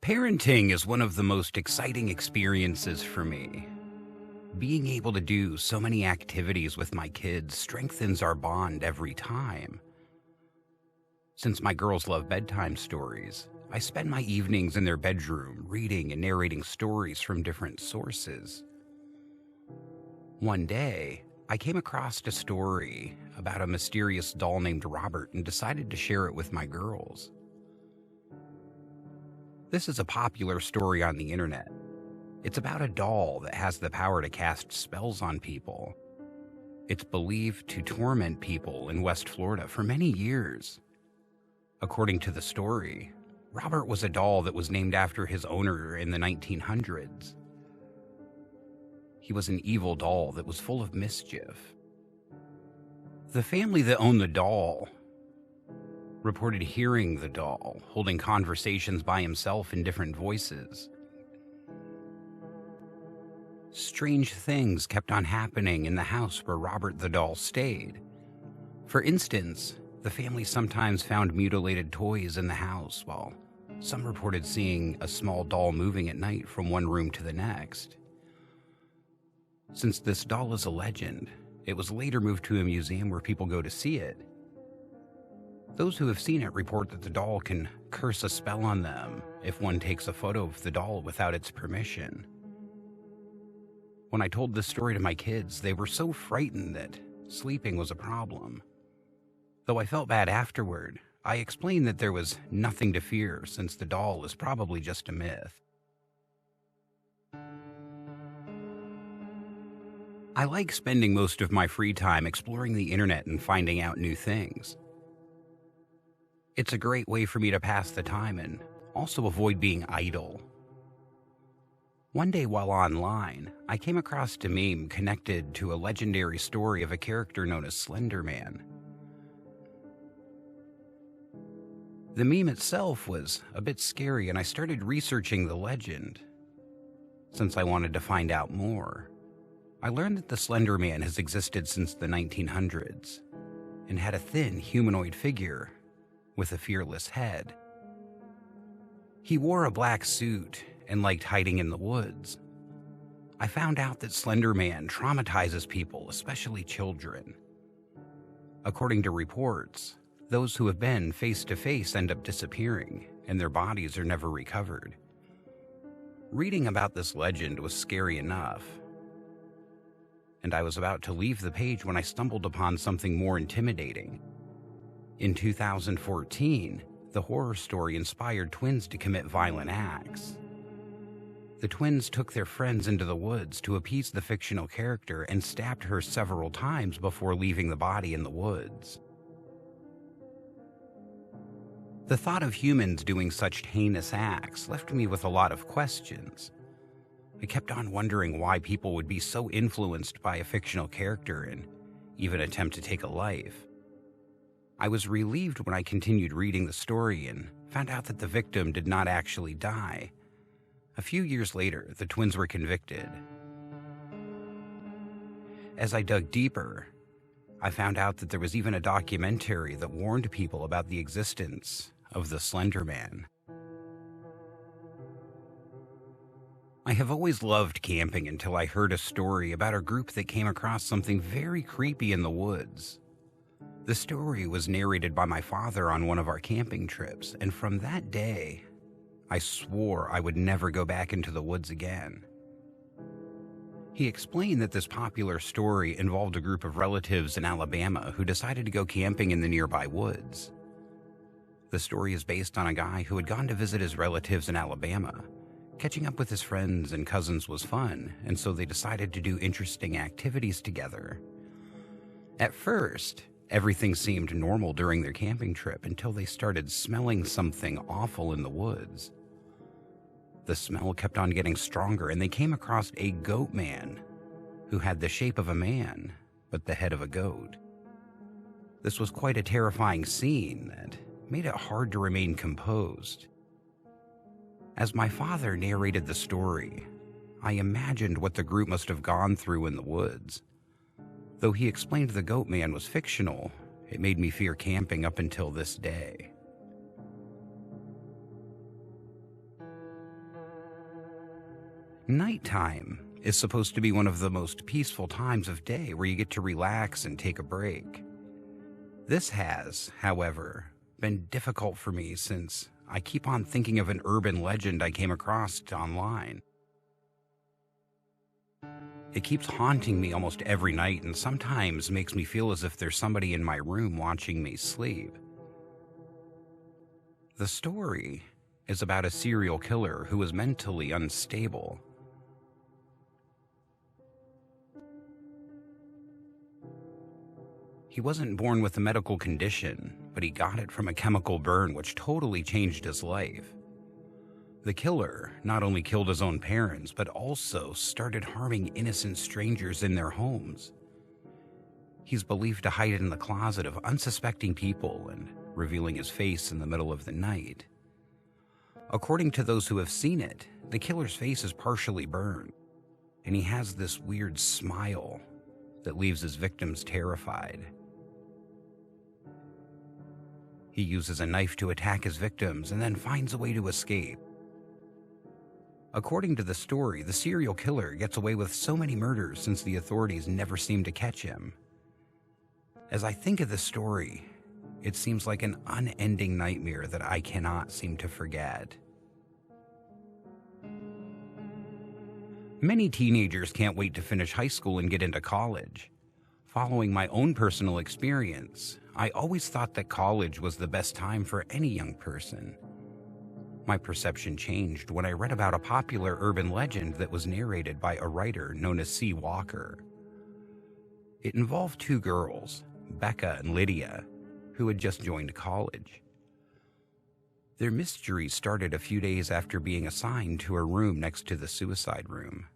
Parenting is one of the most exciting experiences for me. Being able to do so many activities with my kids strengthens our bond every time. Since my girls love bedtime stories, I spend my evenings in their bedroom reading and narrating stories from different sources. One day, I came across a story about a mysterious doll named Robert and decided to share it with my girls. This is a popular story on the internet. It's about a doll that has the power to cast spells on people. It's believed to torment people in West Florida for many years. According to the story, Robert was a doll that was named after his owner in the 1900s. He was an evil doll that was full of mischief. The family that owned the doll reported hearing the doll holding conversations by himself in different voices. Strange things kept on happening in the house where Robert the doll stayed. For instance, the family sometimes found mutilated toys in the house, while some reported seeing a small doll moving at night from one room to the next. Since this doll is a legend, it was later moved to a museum where people go to see it. Those who have seen it report that the doll can curse a spell on them if one takes a photo of the doll without its permission. When I told this story to my kids, they were so frightened that sleeping was a problem. Though I felt bad afterward, I explained that there was nothing to fear since the doll is probably just a myth. I like spending most of my free time exploring the internet and finding out new things. It's a great way for me to pass the time and also avoid being idle. One day while online, I came across a meme connected to a legendary story of a character known as Slender Man. The meme itself was a bit scary, and I started researching the legend. Since I wanted to find out more, I learned that the Slender Man has existed since the 1900s and had a thin humanoid figure with a fearless head. He wore a black suit and liked hiding in the woods. I found out that Slender Man traumatizes people, especially children. According to reports, those who have been face to face end up disappearing, and their bodies are never recovered. Reading about this legend was scary enough, and I was about to leave the page when I stumbled upon something more intimidating. In 2014, the horror story inspired twins to commit violent acts. The twins took their friends into the woods to appease the fictional character and stabbed her several times before leaving the body in the woods. The thought of humans doing such heinous acts left me with a lot of questions. I kept on wondering why people would be so influenced by a fictional character and even attempt to take a life. I was relieved when I continued reading the story and found out that the victim did not actually die. A few years later, the twins were convicted. As I dug deeper, I found out that there was even a documentary that warned people about the existence of the Slender Man. I have always loved camping until I heard a story about a group that came across something very creepy in the woods. The story was narrated by my father on one of our camping trips, and from that day, I swore I would never go back into the woods again. He explained that this popular story involved a group of relatives in Alabama who decided to go camping in the nearby woods. The story is based on a guy who had gone to visit his relatives in Alabama. Catching up with his friends and cousins was fun, and so they decided to do interesting activities together. At first, everything seemed normal during their camping trip until they started smelling something awful in the woods. The smell kept on getting stronger, and they came across a goatman who had the shape of a man, but the head of a goat. This was quite a terrifying scene that made it hard to remain composed. As my father narrated the story, I imagined what the group must have gone through in the woods. Though he explained the goatman was fictional, it made me fear camping up until this day. Nighttime is supposed to be one of the most peaceful times of day where you get to relax and take a break. This has, however, been difficult for me since I keep on thinking of an urban legend I came across online. It keeps haunting me almost every night and sometimes makes me feel as if there's somebody in my room watching me sleep. The story is about a serial killer who was mentally unstable. He wasn't born with a medical condition, but he got it from a chemical burn which totally changed his life. The killer not only killed his own parents, but also started harming innocent strangers in their homes. He's believed to hide in the closet of unsuspecting people and revealing his face in the middle of the night. According to those who have seen it, the killer's face is partially burned, and he has this weird smile that leaves his victims terrified. He uses a knife to attack his victims and then finds a way to escape. According to the story, the serial killer gets away with so many murders since the authorities never seem to catch him. As I think of the story, it seems like an unending nightmare that I cannot seem to forget. Many teenagers can't wait to finish high school and get into college. Following my own personal experience, I always thought that college was the best time for any young person. My perception changed when I read about a popular urban legend that was narrated by a writer known as C. Walker. It involved two girls, Becca and Lydia, who had just joined college. Their mystery started a few days after being assigned to a room next to the suicide room.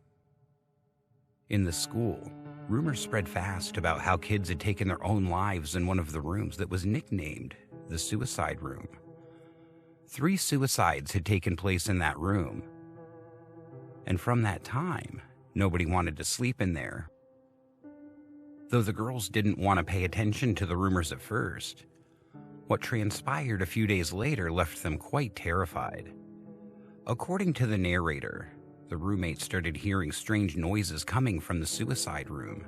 In the school, rumors spread fast about how kids had taken their own lives in one of the rooms that was nicknamed the suicide room. 3 suicides had taken place in that room, and from that time, nobody wanted to sleep in there. Though the girls didn't want to pay attention to the rumors at first, what transpired a few days later left them quite terrified. According to the narrator, the roommates started hearing strange noises coming from the suicide room.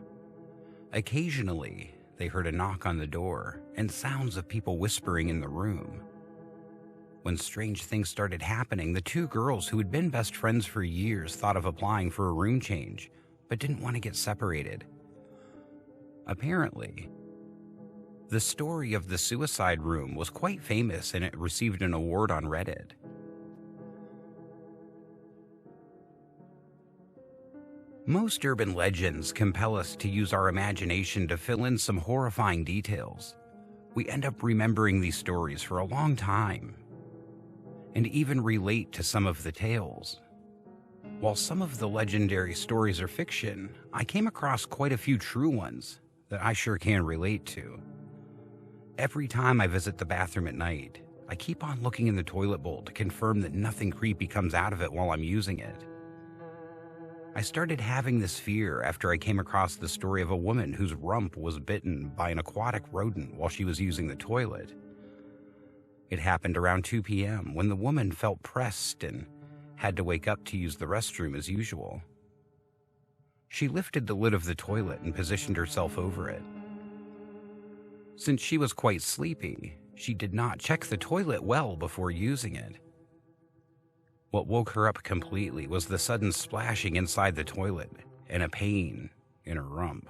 Occasionally, they heard a knock on the door and sounds of people whispering in the room. When strange things started happening, the 2 girls who had been best friends for years thought of applying for a room change, but didn't want to get separated. Apparently, the story of the suicide room was quite famous and it received an award on Reddit. Most urban legends compel us to use our imagination to fill in some horrifying details. We end up remembering these stories for a long time, and even relate to some of the tales. While some of the legendary stories are fiction, I came across quite a few true ones that I sure can relate to. Every time I visit the bathroom at night, I keep on looking in the toilet bowl to confirm that nothing creepy comes out of it while I'm using it. I started having this fear after I came across the story of a woman whose rump was bitten by an aquatic rodent while she was using the toilet. It happened around 2 p.m. when the woman felt pressed and had to wake up to use the restroom as usual. She lifted the lid of the toilet and positioned herself over it. Since she was quite sleepy, she did not check the toilet well before using it. What woke her up completely was the sudden splashing inside the toilet and a pain in her rump.